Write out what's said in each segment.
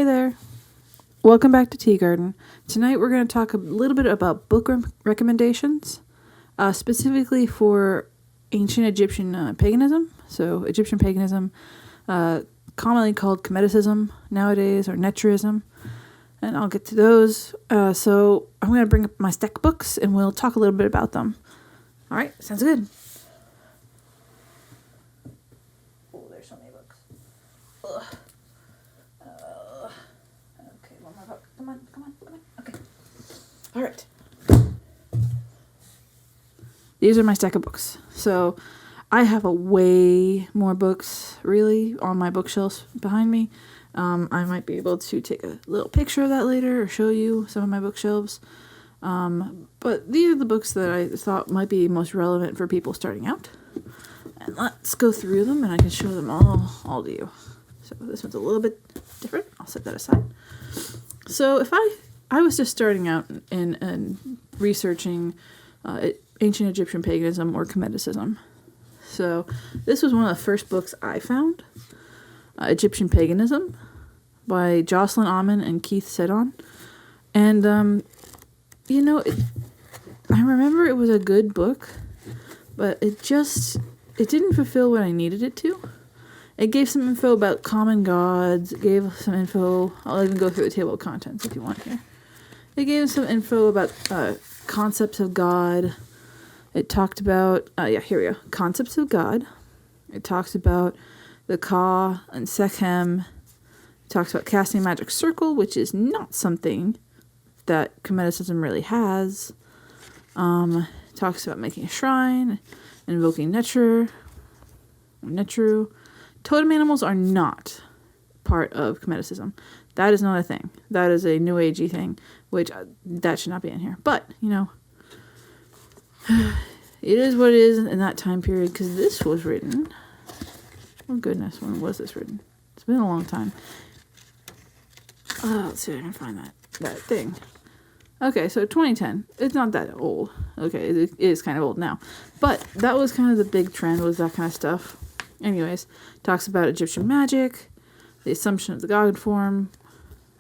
there. Welcome back to Tea Garden. Tonight we're going to talk a little bit about book recommendations, specifically for ancient Egyptian paganism. So Egyptian paganism, commonly called Kemeticism nowadays, or Netriism, and I'll get to those. So I'm going to bring up my stack of books and we'll talk a little bit about them. All right, sounds good. Oh, there's so many books. Ugh. Okay, one more book. Come on. Okay. All right. These are my stack of books. So I have a way more books, really, on my bookshelves behind me. I might be able to take a little picture of that later or show you some of my bookshelves. But these are the books that I thought might be most relevant for people starting out. And let's go through them and I can show them all to you. So this one's a little bit different. I'll set that aside. So if I was just starting out in researching ancient Egyptian paganism or Kemeticism. So this was one of the first books I found, Egyptian Paganism by Jocelyn Ammon and Keith Seddon. And, I remember it was a good book, but it didn't fulfill what I needed it to. It gave some info about common gods. It gave some info. I'll even go through the table of contents if you want here. It gave some info about concepts of God. It talked about, here we go, concepts of God. It talks about the Ka and Sekhem. It talks about casting a magic circle, which is not something that Kemeticism really has. It talks about making a shrine, invoking Netru. Totem animals are not part of Kemeticism. That is not a thing. That is a New Agey thing, which that should not be in here. But, it is what it is in that time period, because this was written. Oh goodness, when was this written? It's been a long time. Let's see if I can find that thing. Okay, so 2010. It's not that old. Okay, it is kind of old now. But that was kind of the big trend, was that kind of stuff. Anyways, talks about Egyptian magic, the assumption of the god form,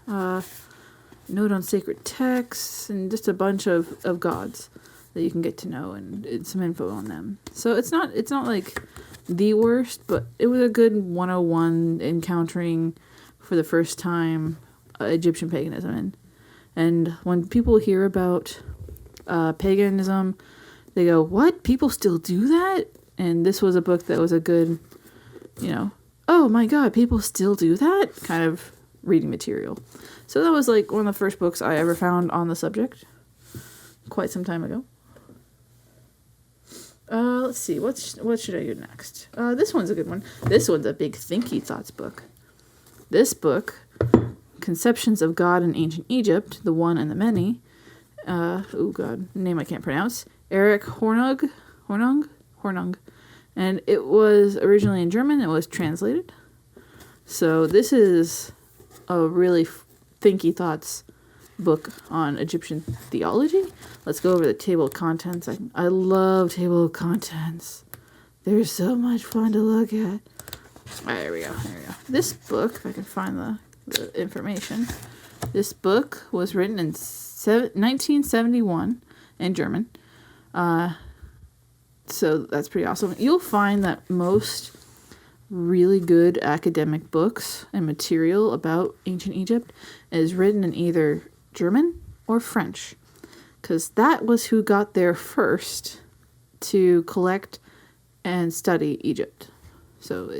note on sacred texts, and just a bunch of gods that you can get to know and some info on them. So it's not like the worst, but it was a good 101 encountering for the first time Egyptian paganism. And when people hear about paganism, they go, "What? People still do that?" And this was a book that was a good, oh my god, people still do that kind of reading material. So that was like one of the first books I ever found on the subject quite some time ago. Let's see, what should I do next? This one's a good one. This one's a big thinky thoughts book. This book, Conceptions of God in Ancient Egypt, the One and the Many. Name I can't pronounce. Eric Hornung. And it was originally in German. It was translated. So this is a really thinky thoughts book on Egyptian theology. Let's go over the table of contents. I love table of contents. They're so much fun to look at. There we go. This book, if I can find the information. This book was written in 1971 in German. So that's pretty awesome. You'll find that most really good academic books and material about ancient Egypt is written in either German or French, because that was who got there first to collect and study Egypt. So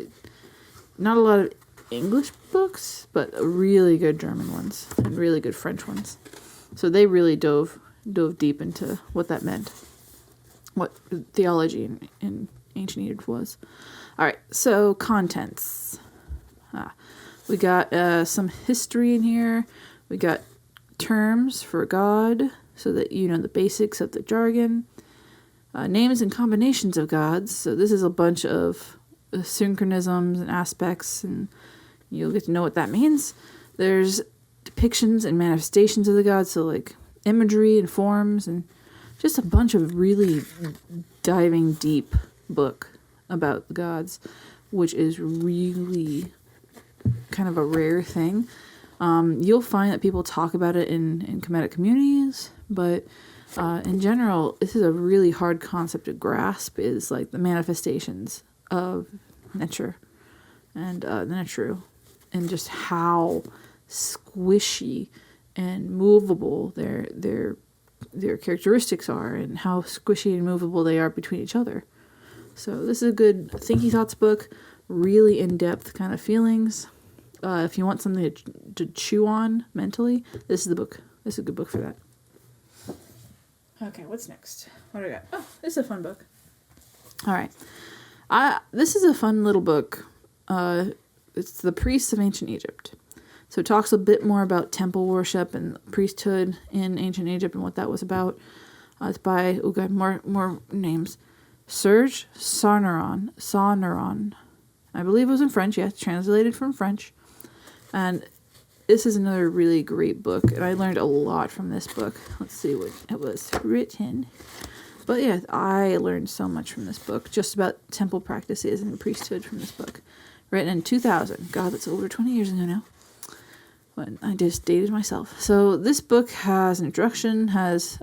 not a lot of English books, but really good German ones and really good French ones. So they really dove deep into what that meant, what theology in ancient Egypt was. All right, so contents. We got some history in here. We got terms for God, so that you know the basics of the jargon. Names and combinations of gods. So this is a bunch of synchronisms and aspects, and you'll get to know what that means. There's depictions and manifestations of the gods, so like imagery and forms, and just a bunch of really diving deep book about the gods, which is really kind of a rare thing. You'll find that people talk about it in Kemetic communities, but in general, this is a really hard concept to grasp, is like the manifestations of nature and the natural, and just how squishy and movable their characteristics are, and how squishy and movable they are between each other. So this is a good thinky thoughts book, really in-depth kind of feelings. If you want something to chew on mentally, this is the book. This is a good book for that. Okay, what's next? What do I got? Oh, this is a fun book. All right. This is a fun little book. It's The Priests of Ancient Egypt. So it talks a bit more about temple worship and priesthood in ancient Egypt and what that was about. It's by, more names. Serge Sauneron. I believe it was in French, yes, translated from French. And this is another really great book, and I learned a lot from this book. Let's see what it was written. But yeah, I learned so much from this book, just about temple practices and priesthood from this book. Written in 2000. God, that's over 20 years ago now. When I just dated myself. So this book has an introduction, has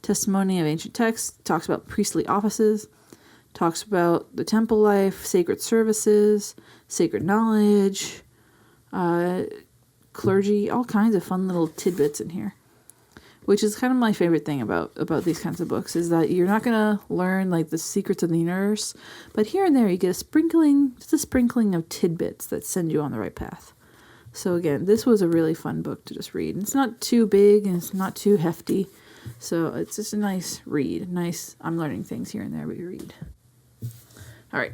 testimony of ancient texts, talks about priestly offices, talks about the temple life, sacred services, sacred knowledge, clergy, all kinds of fun little tidbits in here. Which is kind of my favorite thing about these kinds of books, is that you're not going to learn like the secrets of the universe, but here and there you get just a sprinkling of tidbits that send you on the right path. So again, this was a really fun book to just read. It's not too big and it's not too hefty. So it's just a nice read. I'm learning things here and there, but you read. All right.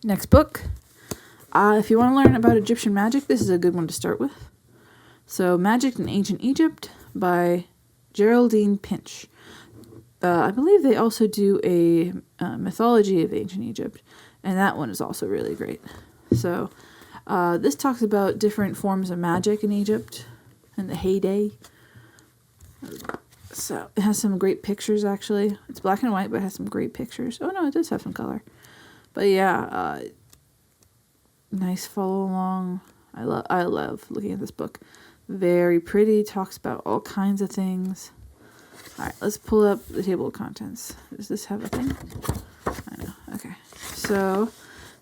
Next book. If you want to learn about Egyptian magic, this is a good one to start with. So Magic in Ancient Egypt by Geraldine Pinch. I believe they also do a mythology of ancient Egypt, and that one is also really great. So this talks about different forms of magic in Egypt and the heyday. So it has some great pictures, actually. It's black and white, but it has some great pictures. Oh no, it does have some color. But yeah, nice follow along. I love looking at this book. Very pretty, talks about all kinds of things. Alright, let's pull up the table of contents. Does this have a thing? I know, okay. So,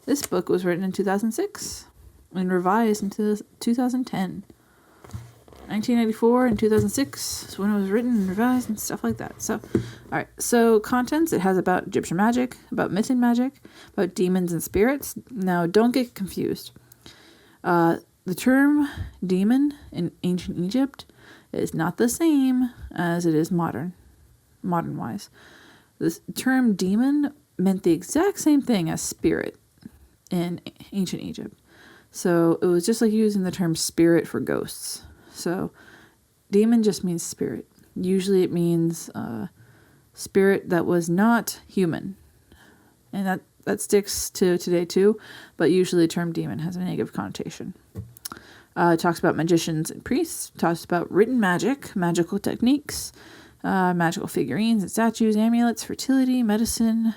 this book was written in 2006 and revised in 2010. 1994 and 2006 is when it was written and revised and stuff like that. So, alright, so contents, it has about Egyptian magic, about myth and magic, about demons and spirits. Now, don't get confused. The term demon in ancient Egypt is not the same as it is modern-wise. This term demon meant the exact same thing as spirit in ancient Egypt. So it was just like using the term spirit for ghosts. So demon just means spirit. Usually it means spirit that was not human. And that sticks to today too, but usually the term demon has a negative connotation. It talks about magicians and priests, talks about written magic, magical techniques, magical figurines and statues, amulets, fertility, medicine,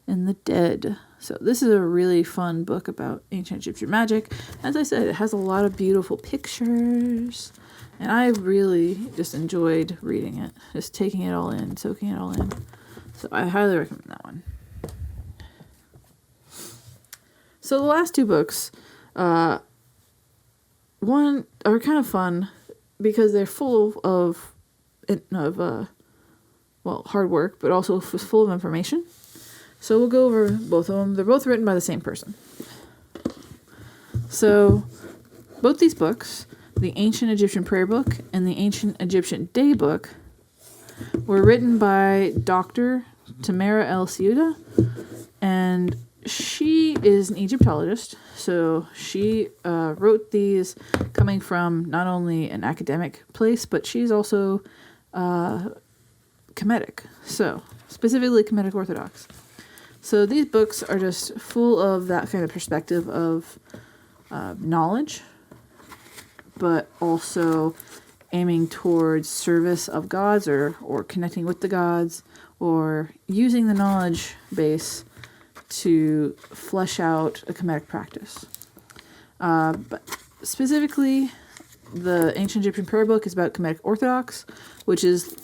and the dead. So this is a really fun book about ancient Egyptian magic. As I said, it has a lot of beautiful pictures, and I really just enjoyed reading it, just taking it all in, soaking it all in. So I highly recommend that one. So the last two books, one are kind of fun because they're full of hard work, but also full of information. So we'll go over both of them. They're both written by the same person. So both these books, the Ancient Egyptian Prayer Book and the Ancient Egyptian Day Book, were written by Dr. Tamara El Ceuda, and she is an Egyptologist. So she wrote these coming from not only an academic place, but she's also Kemetic. So specifically Kemetic Orthodox. So these books are just full of that kind of perspective of knowledge, but also aiming towards service of gods or connecting with the gods, or using the knowledge base to flesh out a Kemetic practice. But specifically, the Ancient Egyptian Prayer Book is about Kemetic Orthodox, which is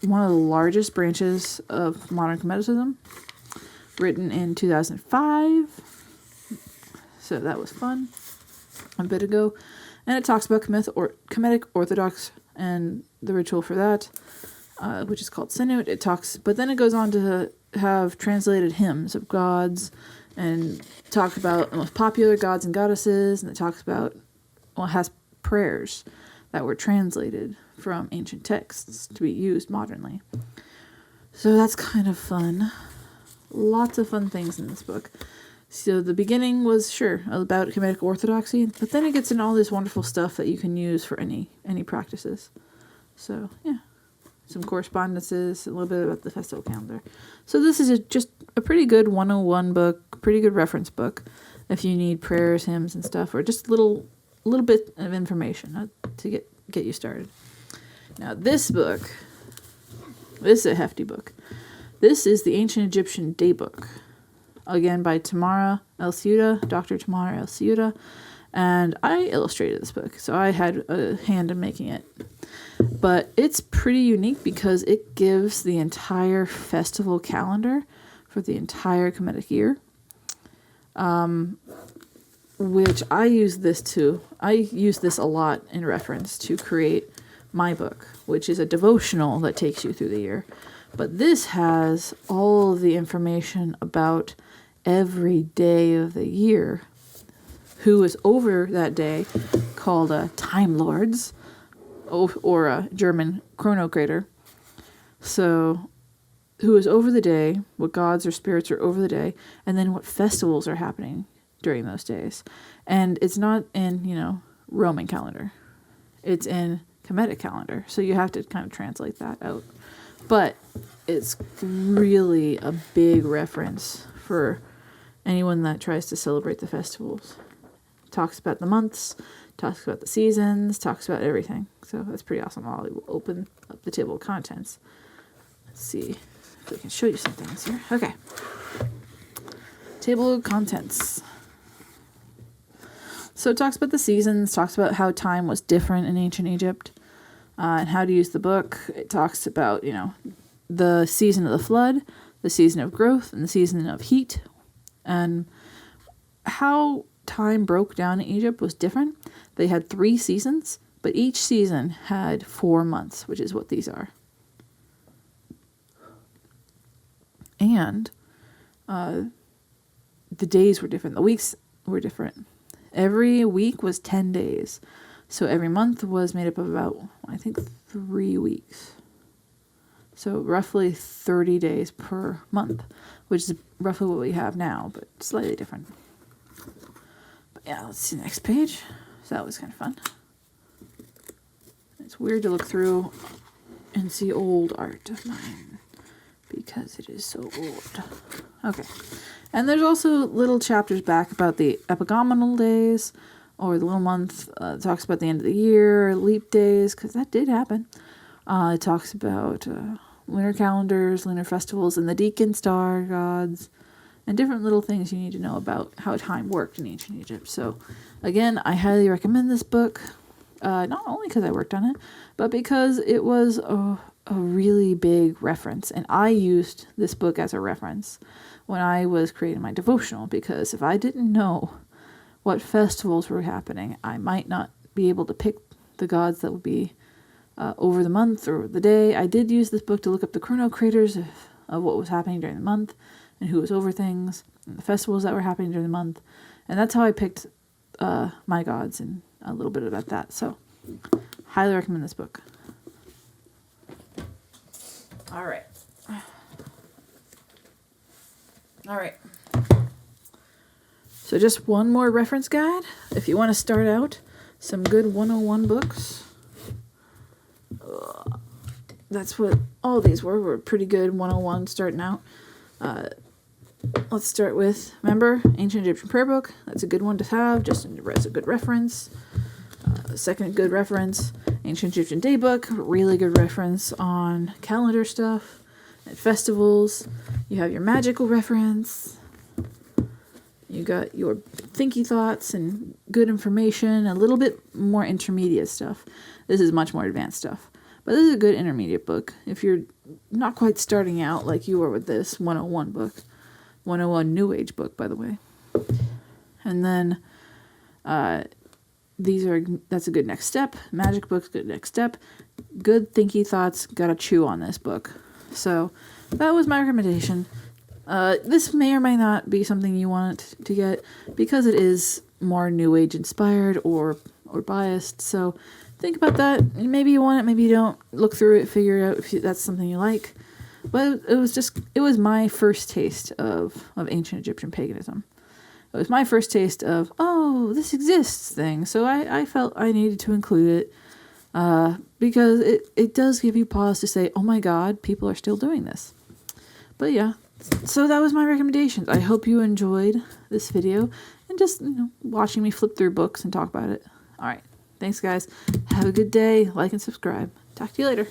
one of the largest branches of modern Kemeticism, written in 2005. So that was fun, a bit ago. And it talks about Kemetic Orthodox and the ritual for that, which is called Sinut. But then it goes on to have translated hymns of gods and talk about the most popular gods and goddesses, and it talks about, it has prayers that were translated from ancient texts to be used modernly. So that's kind of fun. Lots of fun things in this book. So the beginning was, sure, about Kemetic orthodoxy, but then it gets into all this wonderful stuff that you can use for any practices. So, yeah. Some correspondences, a little bit about the festival calendar. So this is just a pretty good 101 book, pretty good reference book, if you need prayers, hymns, and stuff, or just a little bit of information to get you started. Now this book, this is a hefty book. This is the Ancient Egyptian Daybook, again by Tamara El Ceuta, Dr. Tamara El Ceuta, and I illustrated this book, so I had a hand in making it. But it's pretty unique because it gives the entire festival calendar for the entire Kemetic year, which I use this a lot in reference to create my book, which is a devotional that takes you through the year. But this has all of the information about every day of the year, who is over that day, called Time Lords, or a German chronocrator. So, who is over the day, what gods or spirits are over the day, and then what festivals are happening during those days. And it's not in, Roman calendar. It's in Kemetic calendar. So you have to kind of translate that out. But it's really a big reference for anyone that tries to celebrate the festivals. Talks about the months, talks about the seasons, talks about everything. So that's pretty awesome. I'll open up the table of contents. Let's see if we can show you some things here. Okay. Table of contents. So it talks about the seasons, talks about how time was different in ancient Egypt, and how to use the book. It talks about, the season of the flood, the season of growth, and the season of heat, and how time broke down in Egypt was different. They had 3 seasons, but each season had 4 months, which is what these are. And the days were different. The weeks were different. Every week was 10 days. So every month was made up of about, 3 weeks. So roughly 30 days per month, which is roughly what we have now, but slightly different. But yeah, let's see the next page. So that was kind of fun. It's weird to look through and see old art of mine because it is so old. Okay. And there's also little chapters back about the epagomenal days, or the little month. It talks about the end of the year, leap days, because that did happen. It talks about lunar calendars, lunar festivals, and the deacon star gods, and different little things you need to know about how time worked in ancient Egypt. So, again, I highly recommend this book, not only because I worked on it, but because it was a really big reference, and I used this book as a reference when I was creating my devotional, because if I didn't know what festivals were happening, I might not be able to pick the gods that would be over the month or the day. I did use this book to look up the chronocrators of what was happening during the month and who was over things and the festivals that were happening during the month. And that's how I picked my gods and a little bit about that. So, highly recommend this book. All right. So just one more reference guide. If you want to start out some good 101 books. That's what all these were pretty good 101 starting out. Let's start with, remember, Ancient Egyptian Prayer Book. That's a good one to have, just as a good reference. Second good reference, Ancient Egyptian Daybook. Really good reference on calendar stuff and festivals. You have your magical reference. You got your thinky thoughts and good information, a little bit more intermediate stuff. This is much more advanced stuff. But this is a good intermediate book. If you're not quite starting out like you were with this 101 book. 101 New Age book, by the way. And then that's a good next step. Magic book's good next step. Good thinky thoughts, gotta chew on this book. So that was my recommendation. This may or may not be something you want to get because it is more New Age inspired or biased. So think about that. Maybe you want it, maybe you don't. Look through it, figure out if that's something you like. But it was my first taste of ancient Egyptian paganism. It was my first taste of, oh, this exists thing. So I felt I needed to include it because it does give you pause to say, oh my God, people are still doing this. But yeah, so that was my recommendations. I hope you enjoyed this video and just watching me flip through books and talk about it. All right. Thanks, guys. Have a good day. Like and subscribe. Talk to you later.